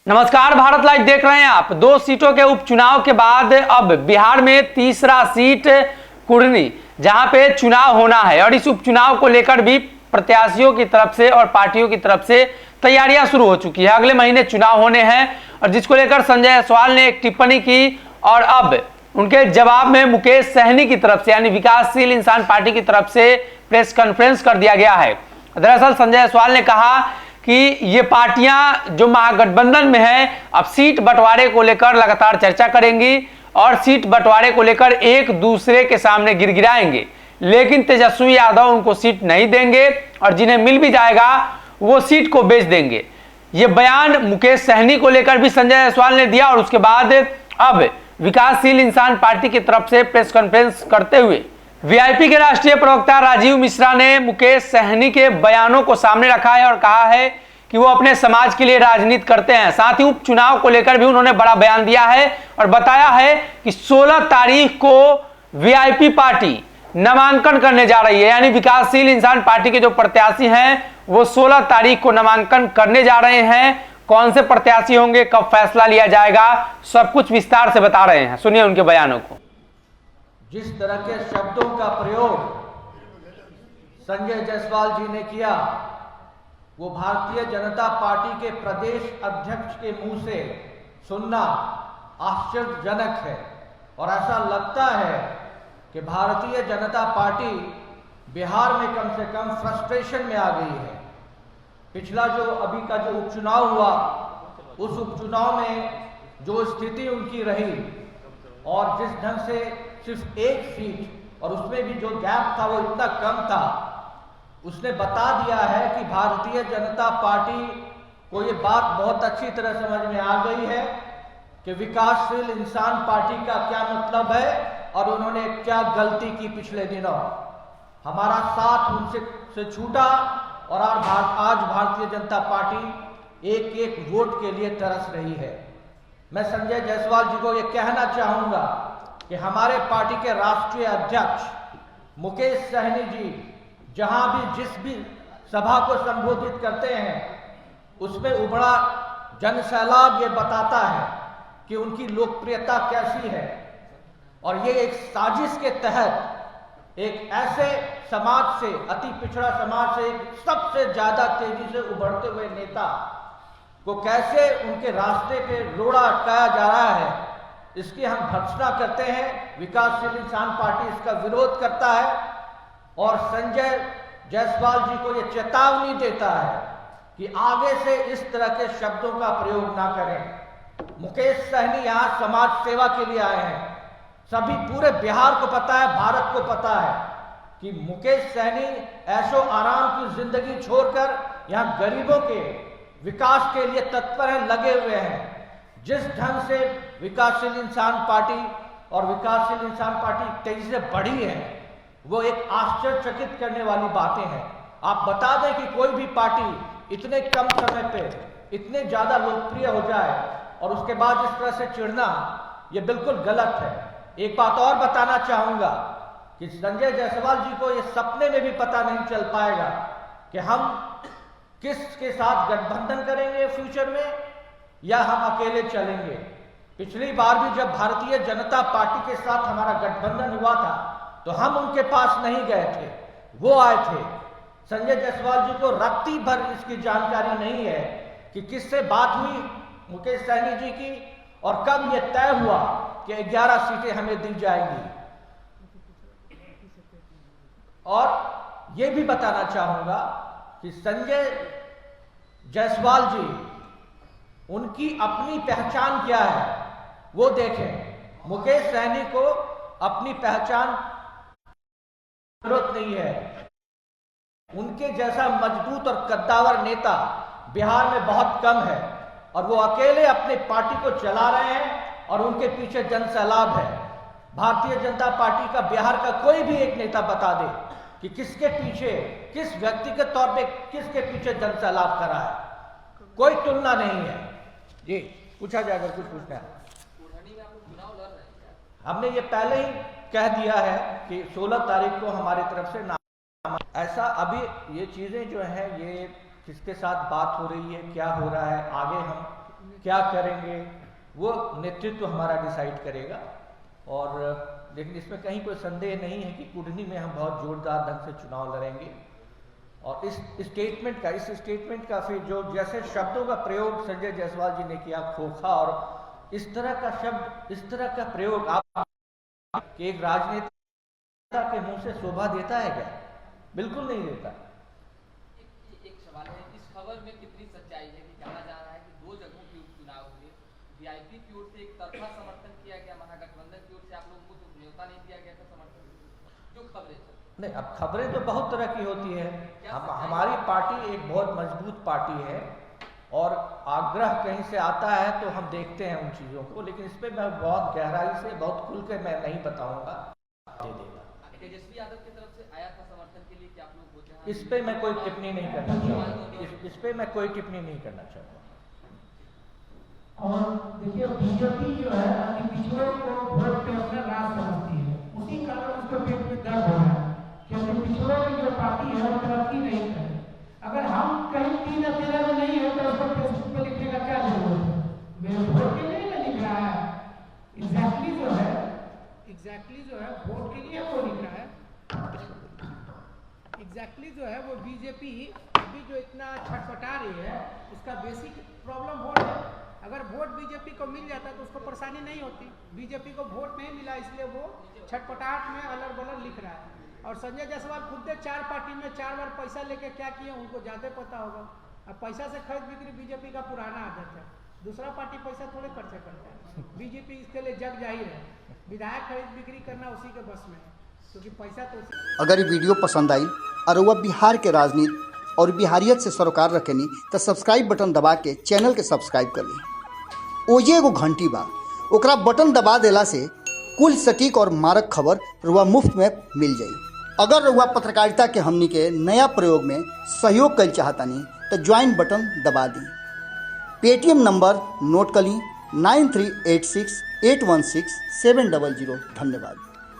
नमस्कार, भारत लाइव देख रहे हैं आप। 2 सीटों के उपचुनाव के बाद अब बिहार में तीसरा सीट कुढ़नी, जहां पे चुनाव होना है और इस उपचुनाव को लेकर भी प्रत्याशियों की तरफ से और पार्टियों की तरफ से तैयारियां शुरू हो चुकी है। अगले महीने चुनाव होने हैं और जिसको लेकर संजय जायसवाल ने एक टिप्पणी की और अब उनके जवाब में मुकेश सहनी की तरफ से यानी विकासशील इंसान पार्टी की तरफ से प्रेस कॉन्फ्रेंस कर दिया गया है। दरअसल संजय जायसवाल ने कहा कि ये पार्टियां जो महागठबंधन में हैं अब सीट बंटवारे को लेकर लगातार चर्चा करेंगी और सीट बंटवारे को लेकर एक दूसरे के सामने गिड़गिड़ाएंगे, लेकिन तेजस्वी यादव उनको सीट नहीं देंगे और जिन्हें मिल भी जाएगा वो सीट को बेच देंगे। ये बयान मुकेश सहनी को लेकर भी संजय जायसवाल ने दिया और उसके बाद अब विकासशील इंसान पार्टी की तरफ से प्रेस कॉन्फ्रेंस करते हुए वीआईपी के राष्ट्रीय प्रवक्ता राजीव मिश्रा ने मुकेश सहनी के बयानों को सामने रखा है और कहा है कि वो अपने समाज के लिए राजनीति करते हैं। साथ ही उपचुनाव को लेकर भी उन्होंने बड़ा बयान दिया है और बताया है कि 16 तारीख को वीआईपी पार्टी नामांकन करने जा रही है, यानी विकासशील इंसान पार्टी के जो प्रत्याशी हैं वो 16 तारीख को नामांकन करने जा रहे हैं। कौन से प्रत्याशी होंगे, कब फैसला लिया जाएगा, सब कुछ विस्तार से बता रहे हैं। सुनिए उनके बयानों को। जिस तरह के शब्दों का प्रयोग संजय जायसवाल जी ने किया वो भारतीय जनता पार्टी के प्रदेश अध्यक्ष के मुंह से सुनना आश्चर्यजनक है और ऐसा लगता है कि भारतीय जनता पार्टी बिहार में कम से कम फ्रस्ट्रेशन में आ गई है। पिछला जो अभी का जो उपचुनाव हुआ उस उपचुनाव में जो स्थिति उनकी रही और जिस ढंग से सिर्फ एक सीट और उसमें भी जो गैप था वो इतना कम था, उसने बता दिया है कि भारतीय जनता पार्टी को ये बात बहुत अच्छी तरह समझ में आ गई है कि विकासशील इंसान पार्टी का क्या मतलब है और उन्होंने क्या गलती की पिछले दिनों। हमारा साथ उनसे छूटा और आज भारतीय जनता पार्टी एक एक वोट के लिए तरस रही है। मैं संजय जायसवाल जी को ये कहना चाहूंगा कि हमारे पार्टी के राष्ट्रीय अध्यक्ष मुकेश सहनी जी जहां भी जिस भी सभा को संबोधित करते हैं उसमें उभरा जनसैलाब ये बताता है कि उनकी लोकप्रियता कैसी है और ये एक साजिश के तहत एक ऐसे समाज से, अति पिछड़ा समाज से एक सबसे ज्यादा तेजी से उभरते हुए नेता को कैसे उनके रास्ते पे रोड़ा अटकाया जा रहा है, इसकी हम भर्त्सना करते हैं। विकासशील इंसान पार्टी इसका विरोध करता है और संजय जायसवाल जी को यह चेतावनी देता है कि आगे से इस तरह के शब्दों का प्रयोग ना करें। मुकेश सहनी यहाँ समाज सेवा के लिए आए हैं। सभी पूरे बिहार को पता है, भारत को पता है कि मुकेश सहनी ऐशो आराम की जिंदगी छोड़कर यहाँ गरीबों के विकास के लिए तत्पर हैं, लगे हुए हैं। जिस ढंग से विकासशील इंसान पार्टी और विकासशील इंसान पार्टी तेजी से बढ़ी है वो एक आश्चर्यचकित करने वाली बातें हैं। आप बता दें कि कोई भी पार्टी इतने कम समय पे इतने ज्यादा लोकप्रिय हो जाए और उसके बाद इस तरह से चिढ़ना ये बिल्कुल गलत है। एक बात और बताना चाहूंगा कि संजय जायसवाल जी को ये सपने में भी पता नहीं चल पाएगा कि हम किसके साथ गठबंधन करेंगे फ्यूचर में या हम अकेले चलेंगे। पिछली बार भी जब भारतीय जनता पार्टी के साथ हमारा गठबंधन हुआ था तो हम उनके पास नहीं गए थे, वो आए थे। संजय जायसवाल जी को रत्ती भर इसकी जानकारी नहीं है कि किससे बात हुई मुकेश सहनी जी की और कब यह तय हुआ कि 11 सीटें हमें दी जाएंगी। और यह भी बताना चाहूंगा कि संजय जायसवाल जी उनकी अपनी पहचान क्या है वो देखें। मुकेश सहनी को अपनी पहचान जरूरत नहीं है। उनके जैसा मजबूत और कद्दावर नेता बिहार में बहुत कम है और वो अकेले अपने पार्टी को चला रहे हैं और उनके पीछे जनसैलाब है। भारतीय जनता पार्टी का बिहार का कोई भी एक नेता बता दे कि किसके पीछे, किस व्यक्तिगत तौर पे किसके पीछे जनसैलाब करा है, कोई तुलना नहीं है। जी पूछा जाएगा, कुछ पूछना है? हमने ये पहले ही कह दिया है कि 16 तारीख को हमारी तरफ से नाम, ऐसा अभी ये चीजें जो है ये किसके साथ बात हो रही है, क्या हो रहा है, आगे हम क्या करेंगे वो नेतृत्व हमारा डिसाइड करेगा। और लेकिन इसमें कहीं कोई संदेह नहीं है कि कुढ़नी में हम बहुत जोरदार ढंग से चुनाव लड़ेंगे। और इस स्टेटमेंट का फिर जो जैसे शब्दों का प्रयोग संजय जायसवाल जी ने किया, खोखा, और इस तरह का शब्द, इस तरह का प्रयोग आप कि एक राजनेता के मुंह से शोभा देता है क्या? बिल्कुल नहीं देता। एक सवाल है, इस खबर में कितनी सच्चाई है कि कहा जा रहा है कि 2 जगहों के उपचुनाव हुए, वीआईपी की ओर से एक तरफा समर्थन किया गया, महागठबंधन की ओर से आप लोगों को न्योता नहीं दिया गया था समर्थन, जो खबरें नहीं, अब खबरें तो बहुत तरह की होती है। हमारी पार्टी एक बहुत मजबूत पार्टी है और आग्रह कहीं से आता है तो हम देखते हैं उन चीज़ों को, लेकिन इस पर मैं बहुत गहराई से, बहुत खुल के मैं नहीं बताऊंगा। दे देगा। तेजस्वी यादव की तरफ से आया था समर्थन के लिए कि आप लोग बोलते हैं, इस पे मैं कोई टिप्पणी नहीं करना चाहूँगा। इस पे मैं कोई टिप्पणी नहीं करना चाहूँगा। और देखिए बीजेपी जो है अपने पिछड़ों को वोट पे अपना राज समझती है, उसी कारण उसको पेट में दर्द हो रहा है क्योंकि पिछड़ों की जो पार्टी है वो तरक्की नहीं करे। अगर हम कहीं 3 अकेले में नहीं है तो उसको फेसबुक पे लिखने का क्या जरूरत है? मेरे वोट के लिए ना लिख रहा है, एग्जैक्टली जो है वोट के लिए वो लिख रहा है, एग्जैक्टली जो है वो बीजेपी अभी जो इतना छटपटा रही है उसका बेसिक प्रॉब्लम वोट है। अगर वोट बीजेपी को मिल जाता तो उसको परेशानी नहीं होती। बीजेपी को वोट नहीं मिला इसलिए वो छटपटाहट में अलग बलग लिख रहा है। और संजय जायसवाल खुद 4 पार्टी में 4 बार पैसा लेके क्या किए उनको ज़्यादा पता होगा। अब पैसा से खरीद बिक्री बीजेपी का पुराना आदत है, दूसरा पार्टी पैसा थोड़े खर्चा करता है। बीजेपी इसके लिए जग जाहिर है, विधायक खरीद बिक्री करना उसी के बस में है क्योंकि पैसा तो। अगर ये वीडियो पसंद आई और वह बिहार के राजनीति और बिहारियत से सरोकार रखेनी तो सब्सक्राइब बटन दबा के चैनल के सब्सक्राइब कर ली। ओजे एगो घंटी बा, ओकरा बटन दबा देला से कुल सटीक और मारक खबर रुआ मुफ्त में मिल जाई। अगर रुआ पत्रकारिता के हमनी के नया प्रयोग में सहयोग कर चाहतानी तो ज्वाइन बटन दबा दी। पेटीएम नंबर नोट कर ली 9386816700। धन्यवाद।